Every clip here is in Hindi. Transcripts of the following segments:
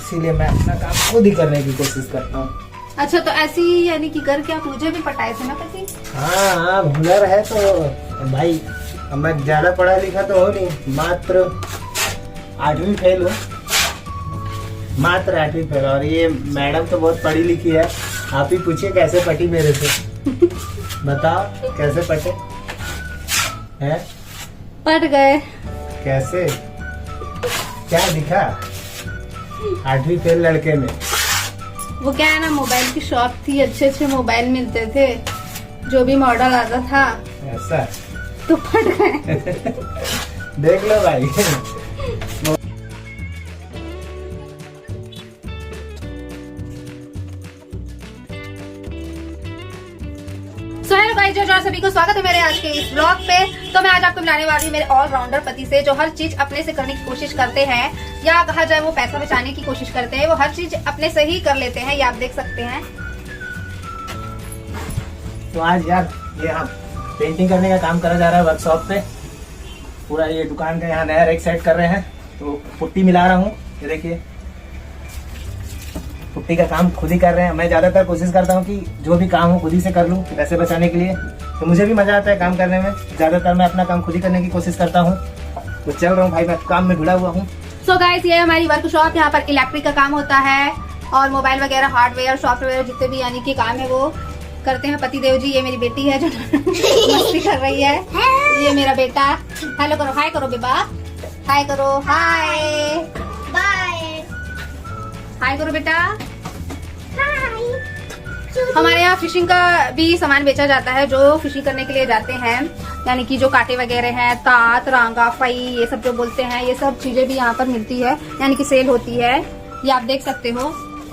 इसीलिए मैं अपना काम खुद ही करने की कोशिश करता हूँ। अच्छा, तो ऐसी यानी कि करके आप मुझे भी पटाए थे ना पति? हाँ, हुनर है तो भाई। अब मैं ज्यादा पढ़ा लिखा तो हो नहीं, मात्र 8वीं फेल हूँ, मात्र 8वीं फेल। और ये मैडम तो बहुत पढ़ी लिखी है। आप ही पूछिए कैसे पटी मेरे से। बताओ कैसे पटे हैं? पट गए कैसे? क्या दिखा 8वीं फेल लड़के में? वो क्या है ना, मोबाइल की शॉप थी, अच्छे अच्छे मोबाइल मिलते थे, जो भी मॉडल आता था ऐसा तो पट गए। देख लो भाई। सो हेलो गाइस, जो सभी को स्वागत है मेरे आज के इस ब्लॉग पे। तो मैं आज आपको मिलाने वाली हूँ मेरे ऑलराउंडर पति से, जो हर चीज अपने से करने की कोशिश करते हैं, या कहा जाए वो पैसा बचाने की कोशिश करते हैं। वो हर चीज अपने से ही कर लेते हैं, ये आप देख सकते हैं। तो आज यार यहाँ पेंटिंग करने का काम करा जा रहा है वर्कशॉप पे। पूरा ये दुकान का यहाँ नया रैक सेट कर रहे हैं, तो पुट्टी मिला रहा हूँ। ये देखिए, पुट्टी का काम खुद ही कर रहे हैं। मैं ज्यादातर कोशिश करता हूँ कि जो भी काम हो खुद ही से कर लूँ, पैसे बचाने के लिए। तो मुझे भी मजा आता है काम करने में। ज्यादातर मैं अपना काम खुद ही करने की कोशिश करता हूँ। तो चल रहा हूँ भाई, मैं काम में भिड़ा हुआ हूँ। सो गाइस, ये हमारी वर्कशॉप। यहाँ पर इलेक्ट्रिक का काम होता है और मोबाइल वगैरह, हार्डवेयर, सॉफ्टवेयर जितने भी यानी कि काम है वो करते हैं पति देव जी। ये मेरी बेटी है जो मस्ती कर रही है। ये मेरा बेटा। हेलो करो, हाय करो बेबा, हाय करो, हाय बाय, हाय करो बेटा। हमारे यहाँ फिशिंग का भी सामान बेचा जाता है, जो फिशिंग करने के लिए जाते हैं, यानी कि जो कांटे वगैरह हैं, तात, रांगा, फई, ये सब जो बोलते हैं, ये सब चीजें भी यहाँ पर मिलती है, यानी कि सेल होती है। ये आप देख सकते हो।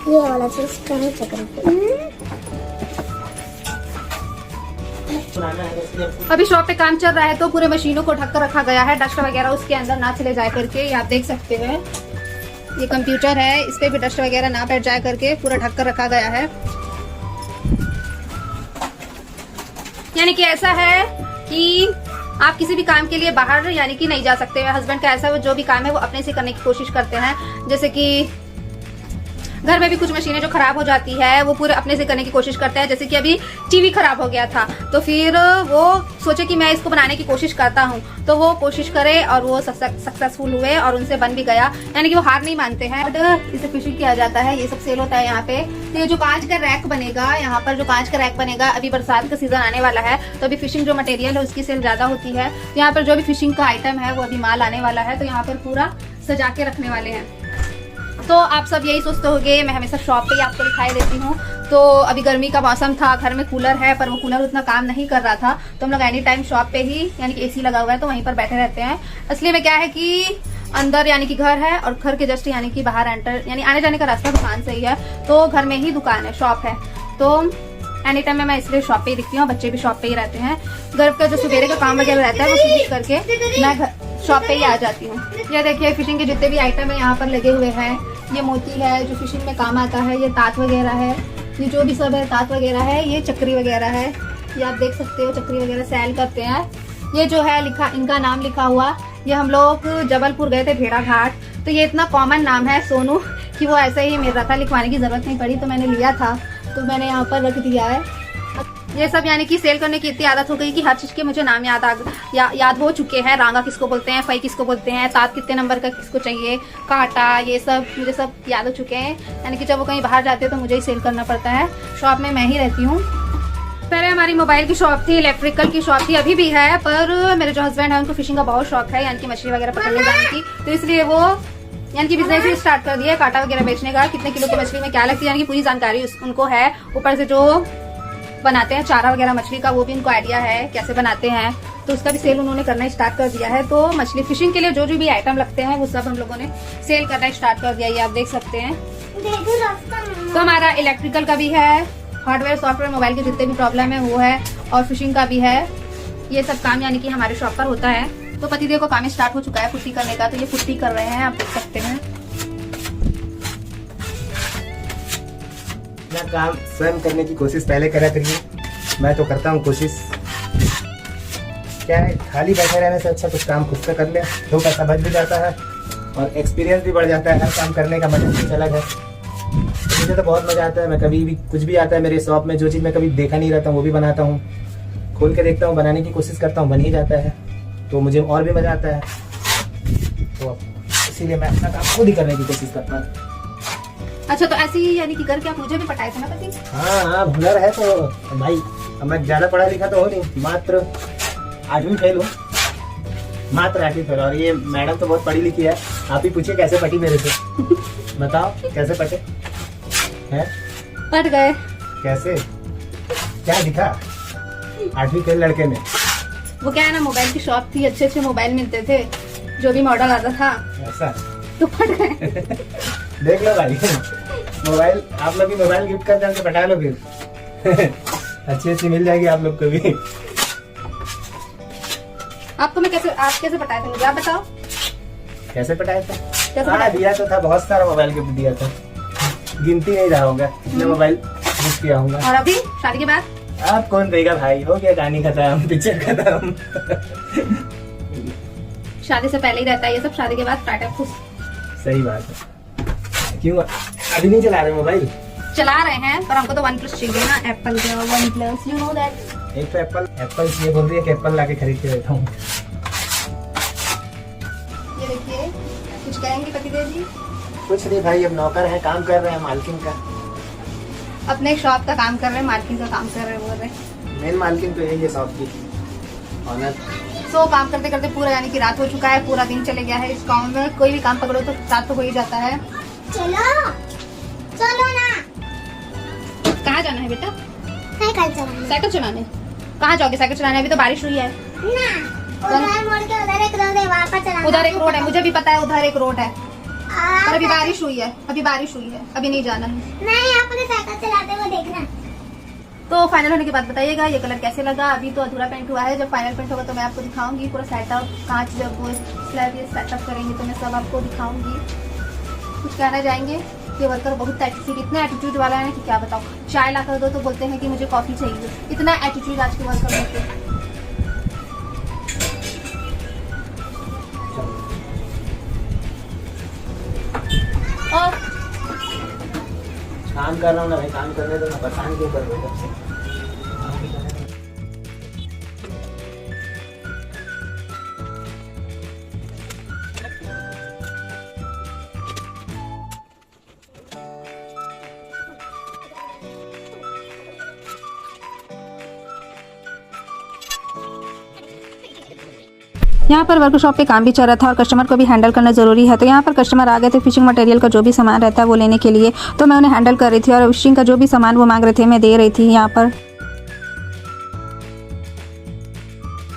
ये वाला चीज कहीं चक्कर अभी शॉप पे काम चल रहा है, तो पूरे मशीनों को ढक कर रखा गया है, डस्ट वगैरह उसके अंदर ना चले जाए करके। ये आप देख सकते हैं, ये कंप्यूटर है, इस पे भी डस्ट वगैरह ना बैठ जाए करके पूरा ढक कर रखा गया है। यानी कि ऐसा है कि आप किसी भी काम के लिए बाहर यानी कि नहीं जा सकते। हस्बैंड का ऐसा है, जो भी काम है वो अपने से करने की कोशिश करते हैं। जैसे कि घर में भी कुछ मशीनें जो खराब हो जाती है, वो पूरे अपने से करने की कोशिश करते हैं। जैसे कि अभी टीवी खराब हो गया था, तो फिर वो सोचे कि मैं इसको बनाने की कोशिश करता हूँ, तो वो कोशिश करे और वो सक्सेसफुल हुए और उनसे बन भी गया। यानी कि वो हार नहीं मानते हैं। बट इसे फिशिंग किया जाता है, ये सब सेल होता है यहाँ पे। तो ये जो कांच का रैक बनेगा, यहाँ पर जो कांच का रैक बनेगा, अभी बरसात का सीजन आने वाला है, तो अभी फिशिंग जो मटेरियल है उसकी सेल ज्यादा होती है। तो यहाँ पर जो भी फिशिंग का आइटम है वो अभी माल आने वाला है, तो यहाँ पर पूरा सजा के रखने वाले हैं। तो आप सब यही सोचते होंगे, मैं हमेशा शॉप पे ही आपको दिखाई देती हूँ। तो अभी गर्मी का मौसम था, घर में कूलर है, पर वो कूलर उतना काम नहीं कर रहा था, तो हम लोग एनी टाइम शॉप पे ही, यानी कि एसी लगा हुआ है तो वहीं पर बैठे रहते हैं। असली में क्या है कि अंदर यानी कि घर है, और घर के जस्ट यानी कि बाहर एंटर यानी आने जाने का रास्ता दुकान से ही है, तो घर में ही दुकान है, शॉप है। तो एनी टाइम मैं इसलिए शॉप पे ही दिखती हूँ, बच्चे भी शॉप पे ही रहते हैं। घर का जो सुबेरे का काम वगैरह रहता है वो फिनिश करके मैं शॉप पे ही आ जाती हूँ। ये देखिए, फिशिंग के जितने भी आइटम है यहाँ पर लगे हुए हैं। ये मोती है जो फिशिंग में काम आता है, ये तात वगैरह है, ये जो भी सब है तात वगैरह है, ये चक्री वगैरह है, ये आप देख सकते हो, चक्री वगैरह सेल करते हैं। ये जो है लिखा, इनका नाम लिखा हुआ, ये हम लोग जबलपुर गए थे भेड़ा घाट, तो ये इतना कॉमन नाम है सोनू कि वो ऐसे ही मिल रहा था, लिखवाने की जरूरत नहीं पड़ी, तो मैंने लिया था, तो मैंने यहाँ पर रख दिया है। ये सब यानी कि सेल करने की इतनी आदत हो गई कि हर चीज के मुझे नाम याद हो चुके हैं। रांगा किसको बोलते हैं, फई किसको बोलते हैं, तात कितने नंबर का किसको चाहिए, कांटा, ये सब मुझे सब याद हो चुके हैं। यानी कि जब वो कहीं बाहर जाते हैं तो मुझे ही सेल करना पड़ता है। शॉप में मैं ही रहती हूँ। पहले हमारी मोबाइल की शॉप थी, इलेक्ट्रिकल की शॉप थी, अभी भी है, पर मेरे जो हस्बैंड है उनको फिशिंग का बहुत शौक है, यानी कि मछली वगैरह पकड़ने जाने की, तो इसलिए वो यानी कि बिजनेस ही स्टार्ट कर दिया है, कांटा वगैरह बेचने का। कितने किलो की मछली में क्या लगती है यानी कि पूरी जानकारी उनको है। ऊपर से जो बनाते हैं चारा वगैरह मछली का, वो भी उनको आइडिया है कैसे बनाते हैं, तो उसका भी सेल उन्होंने करना स्टार्ट कर दिया है। तो मछली फिशिंग के लिए जो भी आइटम लगते हैं वो सब हम लोगों ने सेल करना स्टार्ट कर दिया, ये आप देख सकते हैं। तो हमारा इलेक्ट्रिकल का भी है, हार्डवेयर, सॉफ्टवेयर, मोबाइल के जितने भी प्रॉब्लम है वो है, और फिशिंग का भी है। ये सब काम यानी कि हमारे शॉप पर होता है। तो पतिदेव को काम स्टार्ट हो चुका है पुट्टी करने का, तो ये पुट्टी कर रहे हैं, आप देख सकते हैं। अपना काम स्वयं करने की कोशिश पहले करा करिए, मैं तो करता हूँ कोशिश। क्या है, खाली बैठे रहने से अच्छा कुछ काम खुद से कर ले, 2 पैसा बच भी जाता है और एक्सपीरियंस भी बढ़ जाता है, हर काम करने का मजा कुछ अलग है। मुझे तो बहुत मजा आता है, मैं कभी भी कुछ भी आता है मेरे शॉप में, जो चीज़ मैं कभी देखा नहीं रहता हूँ वो भी बनाता हूँ, खोल के देखता हूँ, बनाने की कोशिश करता हूँ, बन ही जाता है, तो मुझे और भी मजा आता है। तो इसीलिए मैं अपना काम खुद ही करने की कोशिश करता हूँ। अच्छा, तो ऐसे ही यानी कि करके आप मुझे भी पटाए थे ना पति? हाँ, हुनर है तो भाई। मैं ज़्यादा पढ़ा लिखा तो हो नहीं, मात्र 8वीं फेल हूँ, मात्र 8वीं फेल। और ये मैडम तो बहुत पढ़ी लिखी है, आप ही पूछिए कैसे पटी मेरे से। बताओ कैसे पटे हैं? पट गए कैसे, क्या दिखा 8वीं फेल लड़के में? वो क्या है ना, मोबाइल की शॉप थी, अच्छे अच्छे मोबाइल मिलते थे, जो भी मॉडल आता था ऐसा तो पट गए। देख लो भाई, मोबाइल आप लोग भी मोबाइल गिफ्ट कर देंगे, पटा लो फिर। अच्छी अच्छी मिल जाएगी आप लोग को भी। आपको मैं कैसे, आप कैसे पटाए थे मुझे आप बताओ? कैसे पटाए थे? कैसे हाँ, पटाए? दिया तो था, बहुत सारा मोबाइल गिफ्ट दिया था, गिनती नहीं रहा होगा कितने मोबाइल गिफ्ट किया होगा। और अभी शादी के बाद? आप कौन देगा भाई, हो गया कहानी खत्म, पिक्चर खत्म। शादी से पहले ही रहता है ये सब, शादी के बाद स्टार्टअप खुश। सही बात है। क्यों अभी नहीं चला रहे मोबाइल? चला रहे हैं, पर हमको तो OnePlus चाहिए ना, एप्पल का OnePlus, यू नो दैट। एक तो एप्पल ये बोल रही है कि एप्पल लाके खरीद के देता हूँ। ये देखिए, कुछ कहेंगे पतिदेव जी? कुछ नहीं भाई, अब नौकर है, काम कर रहे हैं मालकिन का। अपने शॉप का काम कर रहे हैं, मार्केटिंग का काम कर रहे हैं, बोल रहे हैं। मेन मालकिन तो यही है शॉप की, ऑनर। सो काम करते करते पूरा यानी कि रात हो चुका है, पूरा दिन चले गया है इस काम में। कोई भी काम पकड़ो तो रात तो हो ही जाता है। चलो चलो ना, कहाँ जाना है बेटा? साइकिल चलाने। साइकिल चलाने? कहाँ जाओगे साइकिल चलाने? अभी तो बारिश हुई है। ना, उधर मोड़ के उधर एक रोड है, वहाँ पर चलाना। उधर एक रोड है, मुझे भी पता है उधर एक रोड है, पर अभी बारिश हुई है, अभी बारिश हुई है, अभी नहीं जाना है। नहीं, आपने साइकिल चलाते हुए देखना। तो फाइनल होने के बाद बताइएगा ये कलर कैसे लगा। अभी तो अधूरा पेंट हुआ है, जब फाइनल पेंट होगा तो मैं आपको दिखाऊंगी पूरा सेटअप। कांच जब वो स्लैब ये सेटअप करेंगे तो मैं सब आपको दिखाऊंगी। कुछ कहना चाहेंगे? ये वर्कर बहुत एटीट्यूड, इतना एटीट्यूड वाला है कि क्या बताओ। चाय ला कर दो तो बोलते हैं कि मुझे कॉफी चाहिए, इतना एटीट्यूड आज के वर्कर होते हैं। और काम कर रहा हूँ ना भाई, काम करने दो ना, परेशान क्यों कर रहे हो? यहाँ पर वर्कशॉप पे काम भी चल रहा था और कस्टमर को भी हैंडल करना ज़रूरी है। तो यहाँ पर कस्टमर आ गए थे फिशिंग मटेरियल का जो भी सामान रहता है वो लेने के लिए, तो मैं उन्हें हैंडल कर रही थी और फिशिंग का जो भी सामान वो मांग रहे थे मैं दे रही थी यहाँ पर।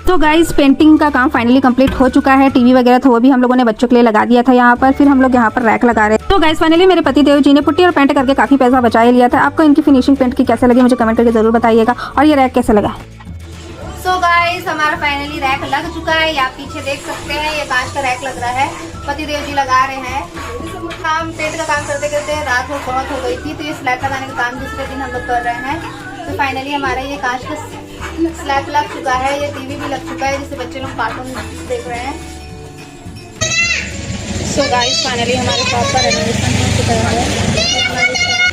तो गाइस पेंटिंग का काम फाइनली कंप्लीट हो चुका है। टीवी वगैरह था वो भी हम लोगों ने बच्चों के लिए लगा दिया था यहाँ पर। फिर हम लोग यहाँ पर रैक लगा रहे थे। तो गाइस फाइनली मेरे पति देव जी ने पुट्टी और पेंट करके काफ़ी पैसा बचा लिया था। आपको इनकी फिनिशिंग पेंट की कैसे लगी मुझे कमेंट करके जरूर बताइएगा, और ये रैक कैसा लगा। सो गाइस हमारा फाइनली रैक लग चुका है, आप पीछे देख सकते हैं ये कांच का रैक लग रहा है, पति देव जी लगा रहे हैं। हम पेंट का काम करते करते रात को बहुत हो गई थी, तो ये स्लैब लगाने का काम दूसरे दिन हम लोग कर रहे हैं। तो फाइनली हमारा ये कांच का स्लैब लग चुका है, ये टीवी भी लग चुका है जिससे बच्चे लोग कार्टून देख रहे हैं। सो गाइस फाइनली हमारे शॉप का रेनोवेशन हो चुका है।